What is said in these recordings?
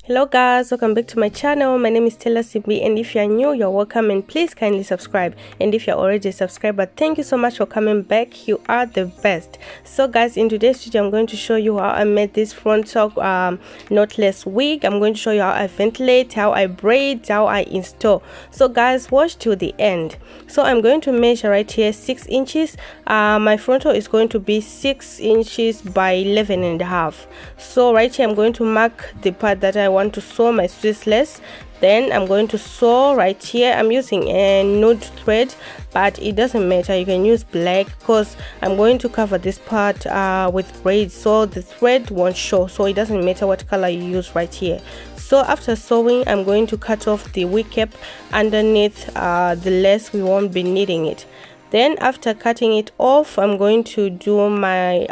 Hello guys, welcome back to my channel. My name is Taylor CB, and if you are new, you're welcome, and please kindly subscribe. And if you're already a subscriber, thank you so much for coming back. You are the best. So guys, in today's video I'm going to show you how I made this frontal knotless wig. I'm going to show you how I ventilate, how I braid, how I install. So guys, watch till the end. So I'm going to measure right here 6 inches. My frontal is going to be 6 inches by 11.5. So right here I'm going to mark the part that I want to sew my Swiss lace. Then I'm going to sew right here. I'm using a nude thread, but it doesn't matter, you can use black because I'm going to cover this part with braids, so the thread won't show, so it doesn't matter what color you use right here. So after sewing, I'm going to cut off the wig cap underneath the lace. We won't be needing it. Then after cutting it off, I'm going to do my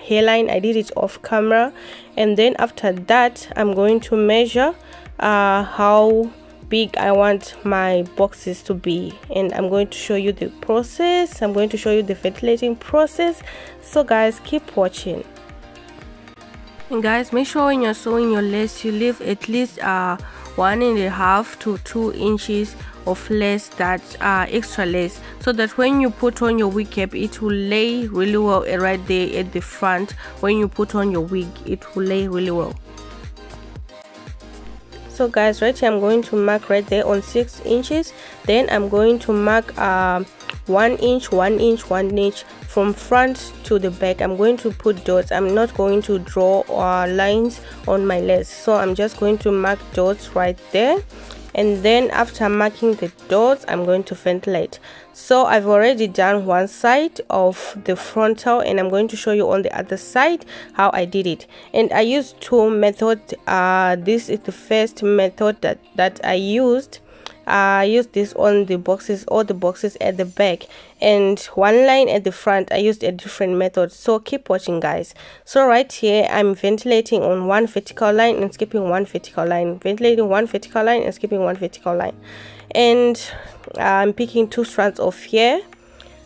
hairline. I did it off camera. And then after that, I'm going to measure how big I want my boxes to be, and I'm going to show you the process. I'm going to show you the ventilating process. So guys, keep watching. And guys, make sure when you're sewing your lace, you leave at least 1.5 to 2 inches of lace, that's extra lace, so that when you put on your wig cap, it will lay really well right there at the front. When you put on your wig, it will lay really well. So guys, right here I'm going to mark right there on 6 inches. Then I'm going to mark 1 inch, 1 inch, 1 inch from front to the back. I'm going to put dots. I'm not going to draw lines on my lace, so I'm just going to mark dots right there. And then after marking the dots, I'm going to ventilate. So I've already done one side of the frontal, and I'm going to show you on the other side how I did it. And I used two methods. This is the first method that I used. I used this on the boxes, all the boxes at the back, and one line at the front. I used a different method, so keep watching guys. So right here I'm ventilating on one vertical line and skipping one vertical line, ventilating one vertical line and skipping one vertical line, and I'm picking 2 strands off here.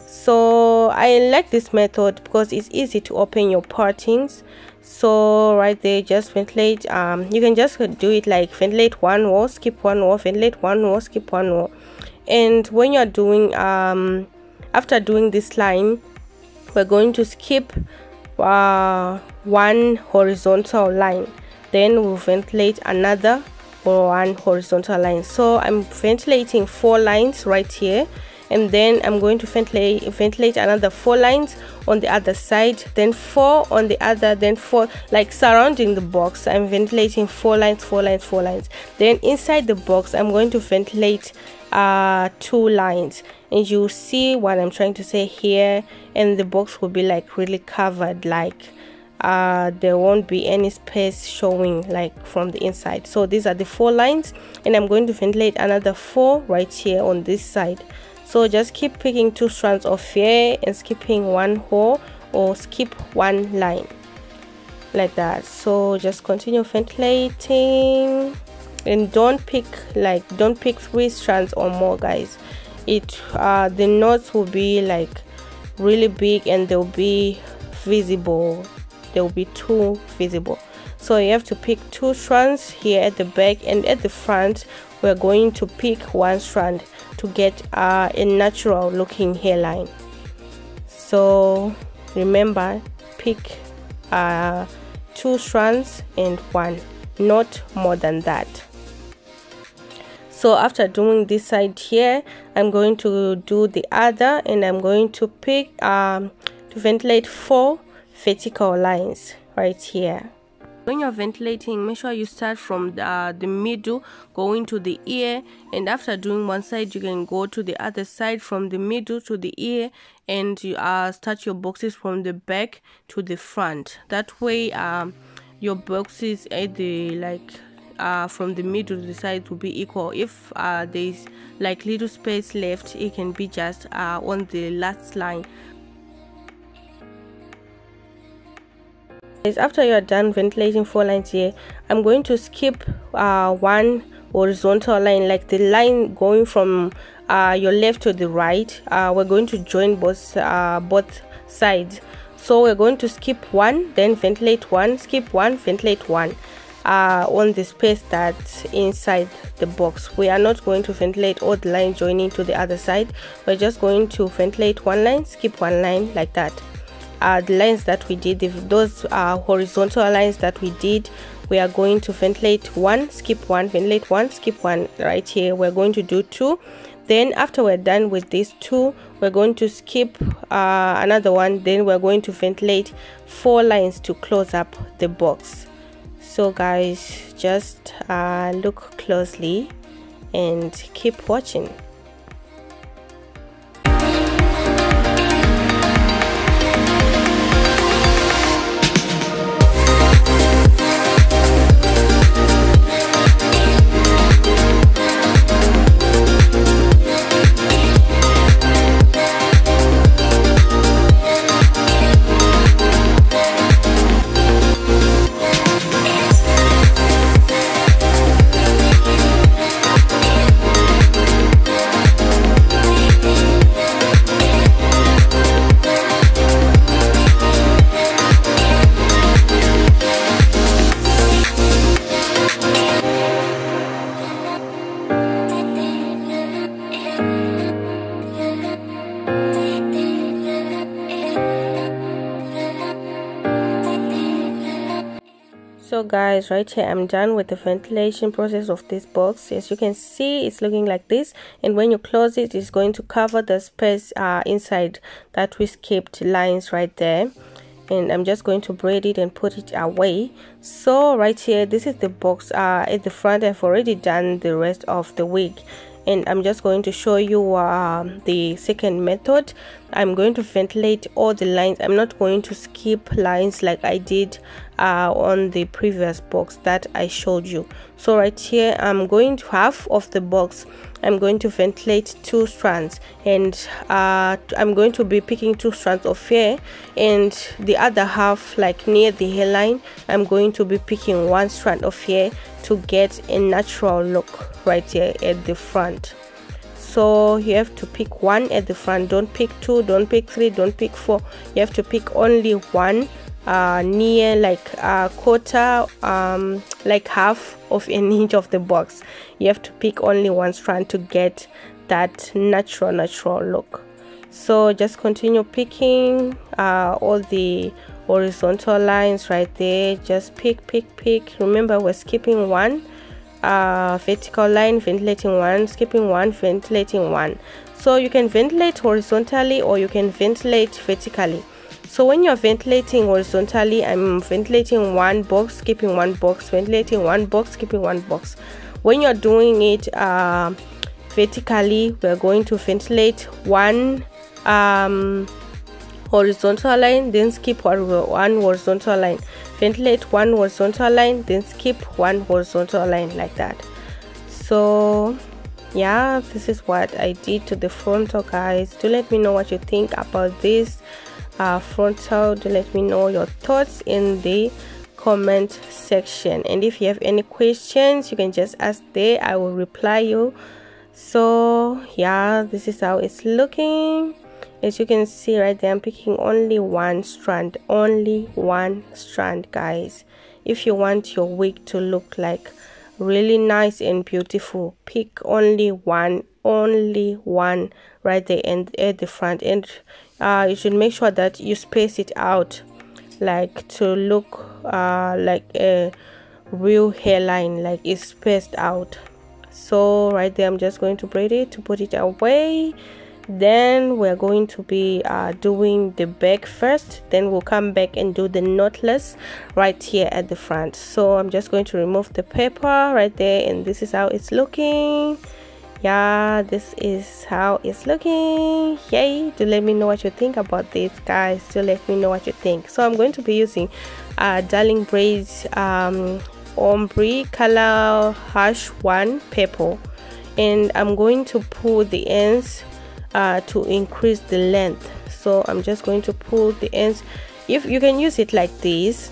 So I like this method because it's easy to open your partings. So right there, just ventilate. You can just do it like ventilate one row, skip one row, ventilate one row, skip one row. And when you're doing after doing this line, we're going to skip one horizontal line, then we'll ventilate another one horizontal line. So I'm ventilating 4 lines right here, and then I'm going to ventilate another 4 lines on the other side, then 4 on the other, then 4, like surrounding the box. I'm ventilating 4 lines, 4 lines, 4 lines. Then inside the box, I'm going to ventilate 2 lines, and you see what I'm trying to say here. And the box will be like really covered, like there won't be any space showing like from the inside. So these are the 4 lines, and I'm going to ventilate another 4 right here on this side. So just keep picking 2 strands off here and skipping 1 row or skip 1 line like that. So just continue ventilating, and don't pick 3 strands or more guys. The knots will be like really big, and they'll be visible. They'll be too visible. So you have to pick 2 strands here at the back, and at the front we're going to pick 1 strand to get a natural looking hairline. So remember, pick 2 strands and 1, not more than that. So after doing this side here, I'm going to do the other, and I'm going to pick to ventilate 4 vertical lines right here. When you're ventilating, make sure you start from the middle going to the ear, and after doing one side, you can go to the other side from the middle to the ear, and you start your boxes from the back to the front. That way your boxes at the from the middle to the side will be equal. If there's like little space left, it can be just on the last line. After you are done ventilating 4 lines here, I'm going to skip 1 horizontal line, like the line going from your left to the right. We're going to join both sides. So we're going to skip 1, then ventilate 1, skip 1, ventilate 1. on the space that's inside the box. We are not going to ventilate all the lines joining to the other side. We're just going to ventilate one line, skip one line, like that. The lines that we did, those horizontal lines that we did, we are going to ventilate one, skip one, ventilate one, skip one. Right here we're going to do 2. Then after we're done with these 2, we're going to skip another one. Then we're going to ventilate 4 lines to close up the box. So guys, just look closely and keep watching. So guys, right here I'm done with the ventilation process of this box. As you can see, it's looking like this, and when you close it, it's going to cover the space inside that we skipped lines right there. And I'm just going to braid it and put it away. So right here, this is the box. At the front, I've already done the rest of the wig, and I'm just going to show you the second method. I'm going to ventilate all the lines. I'm not going to skip lines like I did on the previous box that I showed you. So right here, I'm going to half of the box, I'm going to ventilate 2 strands, and I'm going to be picking 2 strands of hair, and the other half, like near the hairline, I'm going to be picking 1 strand of hair to get a natural look right here at the front. So you have to pick 1 at the front. Don't pick 2, don't pick 3, don't pick 4. You have to pick only 1 near like a quarter, like half of an inch of the box. You have to pick only 1 strand to get that natural look. So just continue picking all the horizontal lines right there. Just pick. Remember, we're skipping 1 vertical line, ventilating 1, skipping 1, ventilating 1. So you can ventilate horizontally or you can ventilate vertically. So when you're ventilating horizontally, I'm ventilating 1 box, skipping 1 box, ventilating 1 box, skipping 1 box. When you're doing it vertically, we're going to ventilate 1 horizontal line, then skip 1 horizontal line, ventilate 1 horizontal line, then skip 1 horizontal line, like that. So yeah, this is what I did to the frontal, guys. Do let me know what you think about this frontal. Do let me know your thoughts in the comment section, and if you have any questions, you can just ask there. I will reply you. So yeah, this is how it's looking. As you can see right there, I'm picking only 1 strand, guys. If you want your wig to look like really nice and beautiful, pick only one right there and at the front, and you should make sure that you space it out, like to look like a real hairline, like it's spaced out. So right there, I'm just going to braid it to put it away. Then we're going to be doing the back first, then we'll come back and do the knotless right here at the front. So I'm just going to remove the paper right there, and this is how it's looking. Yeah, this is how it's looking. Yay! Do let me know what you think about this, guys. Do let me know what you think. So I'm going to be using Darling Braids ombre color #1 purple, and I'm going to pull the ends to increase the length. So I'm just going to pull the ends. If you can use it like this,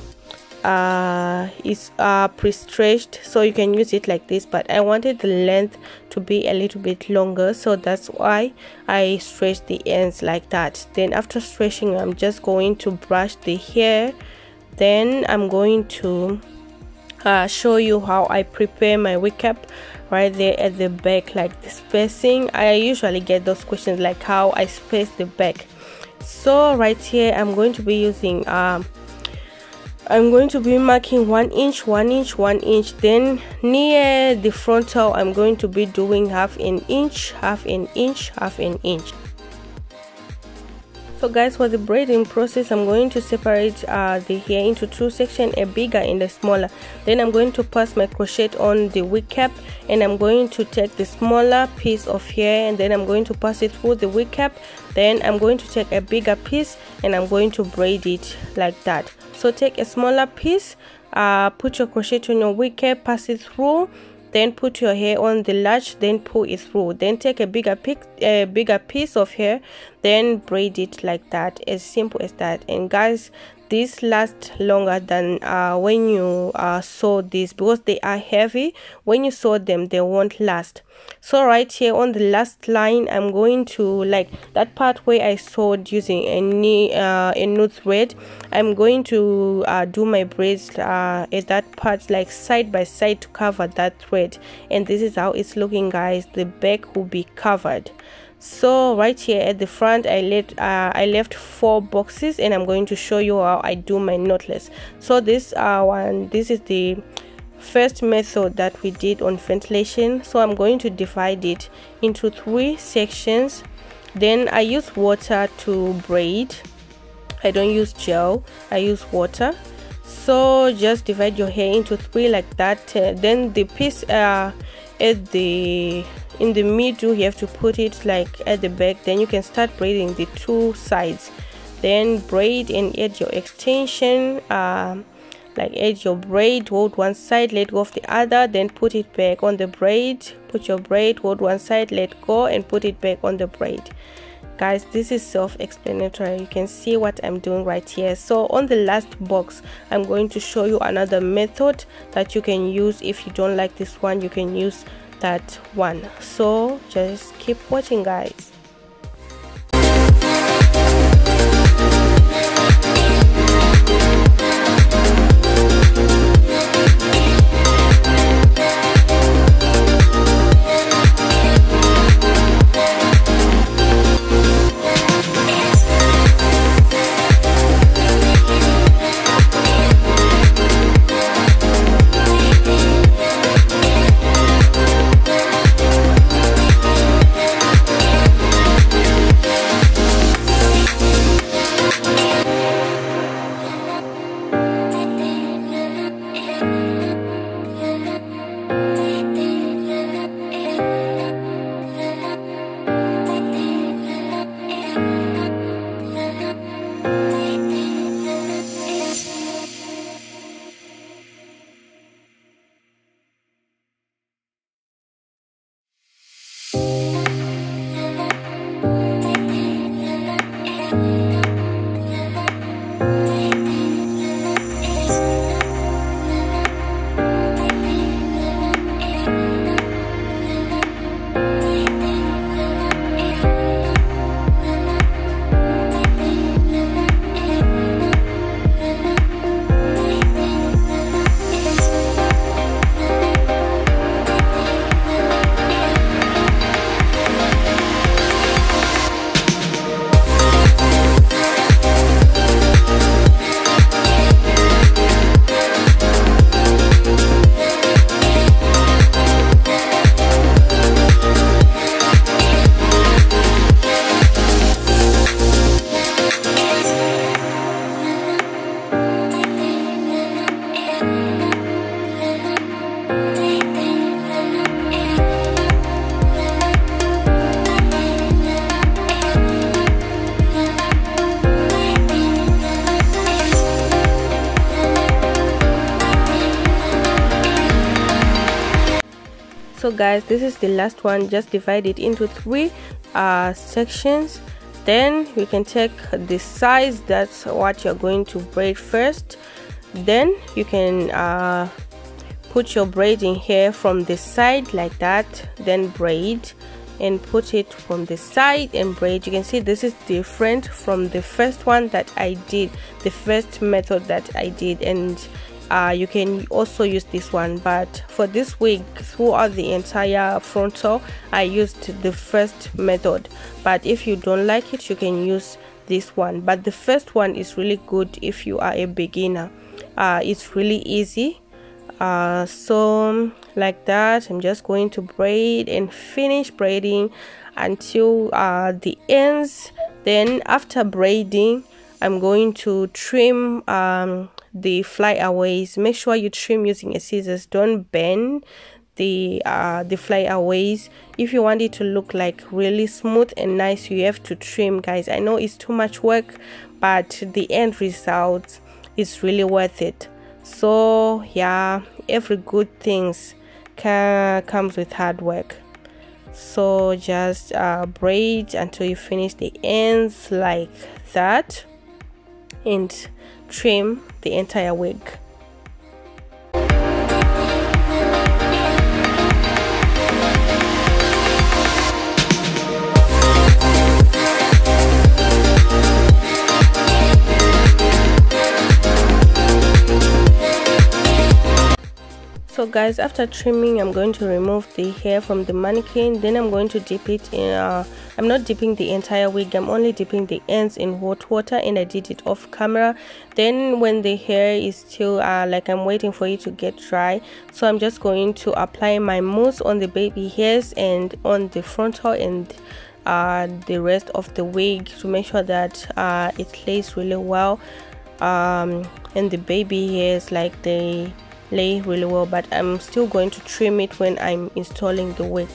it's pre-stretched, so you can use it like this, but I wanted the length to be a little bit longer, so that's why I stretched the ends like that. Then after stretching, I'm just going to brush the hair, then I'm going to show you how I prepare my wig cap right there at the back, like the spacing. I usually get those questions like how I space the back. So right here I'm going to be using I'm going to be marking 1 inch, 1 inch, 1 inch. Then near the frontal I'm going to be doing half an inch, half an inch, half an inch. So guys, for the braiding process, I'm going to separate the hair into 2 sections, a bigger and a smaller. Then I'm going to pass my crochet on the wig cap, and I'm going to take the smaller piece of hair and then I'm going to pass it through the wig cap. Then I'm going to take a bigger piece and I'm going to braid it like that. So take a smaller piece, put your crochet on your wig cap, pass it through, then put your hair on the latch, then pull it through. Then take a bigger piece of hair, then braid it like that. As simple as that. And guys, this lasts longer than when you sew this, because they are heavy. When you sew them, they won't last. So right here on the last line, I'm going to, like that part where I sewed using a new thread, I'm going to do my braids at that part, like side by side, to cover that thread. And this is how it's looking, guys. The back will be covered. So right here at the front, I left 4 boxes, and I'm going to show you how I do my knotless. So this is the first method that we did on ventilation. So I'm going to divide it into 3 sections. Then I use water to braid. I don't use gel, I use water. So just divide your hair into 3 like that. Then the piece in the middle, you have to put it like at the back. Then you can start braiding the 2 sides. Then braid and add your extension, like add your braid, hold one side, let go of the other, then put it back on the braid. Put your braid, hold one side, let go, and put it back on the braid. Guys, this is self-explanatory. You can see what I'm doing right here. So on the last box, I'm going to show you another method that you can use. If you don't like this one, you can use that one. So just keep watching, guys. So guys, this is the last one. Just divide it into 3 sections. Then we can take the size, that's what you're going to braid first. Then you can put your braiding hair from the side like that, then braid and put it from the side and braid. You can see this is different from the first one that I did, the first method that I did, and you can also use this one. But for this wig, throughout the entire frontal, I used the first method. But if you don't like it, you can use this one. But the first one is really good if you are a beginner. It's really easy. So like that, I'm just going to braid and finish braiding until the ends. Then after braiding, I'm going to trim the flyaways. Make sure you trim using a scissors. Don't bend the flyaways. If you want it to look like really smooth and nice, you have to trim, guys. I know it's too much work, but the end result is really worth it. So yeah, every good things comes with hard work. So just braid until you finish the ends like that, and trim the entire wig. So guys, after trimming, I'm going to remove the hair from the mannequin. Then I'm going to dip it in I'm not dipping the entire wig, I'm only dipping the ends in hot water, and I did it off camera. Then when the hair is still like I'm waiting for it to get dry, so I'm just going to apply my mousse on the baby hairs and on the frontal and the rest of the wig to make sure that it lays really well, and the baby hairs, like they lay really well. But I'm still going to trim it when I'm installing the wig.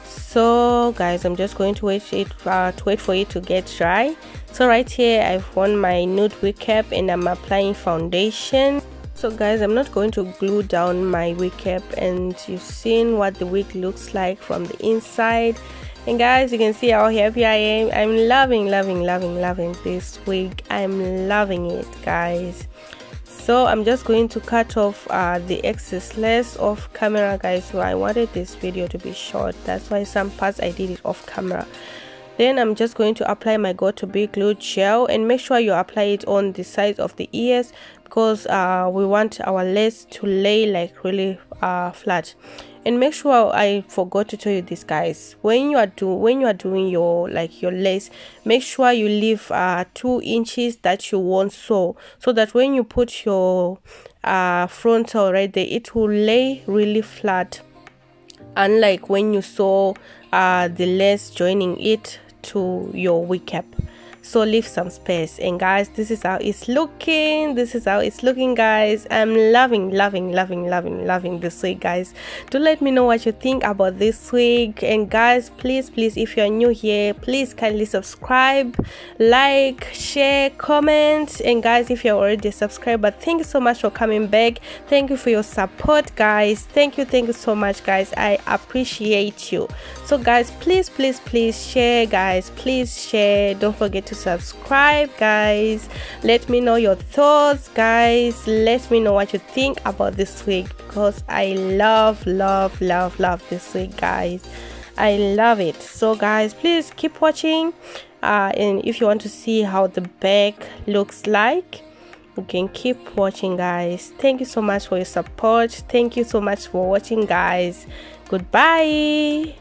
So guys, I'm just going to wait for it to get dry. So right here I've worn my nude wig cap and I'm applying foundation. So guys, I'm not going to glue down my wig cap, and you've seen what the wig looks like from the inside. And guys, you can see how happy I am. I'm loving this wig. I'm loving it, guys. So I'm just going to cut off the excess lace off camera, guys. So I wanted this video to be short, that's why some parts I did it off camera. Then I'm just going to apply my Got2b glue gel, and make sure you apply it on the sides of the ears, because we want our lace to lay like really flat. And make sure, I forgot to tell you this, guys, when you are doing your lace, make sure you leave 2 inches that you won't sew, so that when you put your frontal right there, it will lay really flat, unlike when you sew the lace joining it to your wig cap. So leave some space. And guys, this is how it's looking. Guys. I'm loving this wig, guys. Do let me know what you think about this wig. And guys, please, if you're new here, please kindly subscribe, like, share, comment. And guys, if you're already a subscriber, thank you so much for coming back. Thank you for your support, guys. Thank you so much, guys. I appreciate you. So guys, please share, guys. Please share. Don't forget to subscribe, guys. Let me know your thoughts, guys. Let me know what you think about this wig, because I love this wig, guys. I love it. So guys, please keep watching, and if you want to see how the back looks like, you can keep watching, guys. Thank you so much for your support. Thank you so much for watching, guys. Goodbye.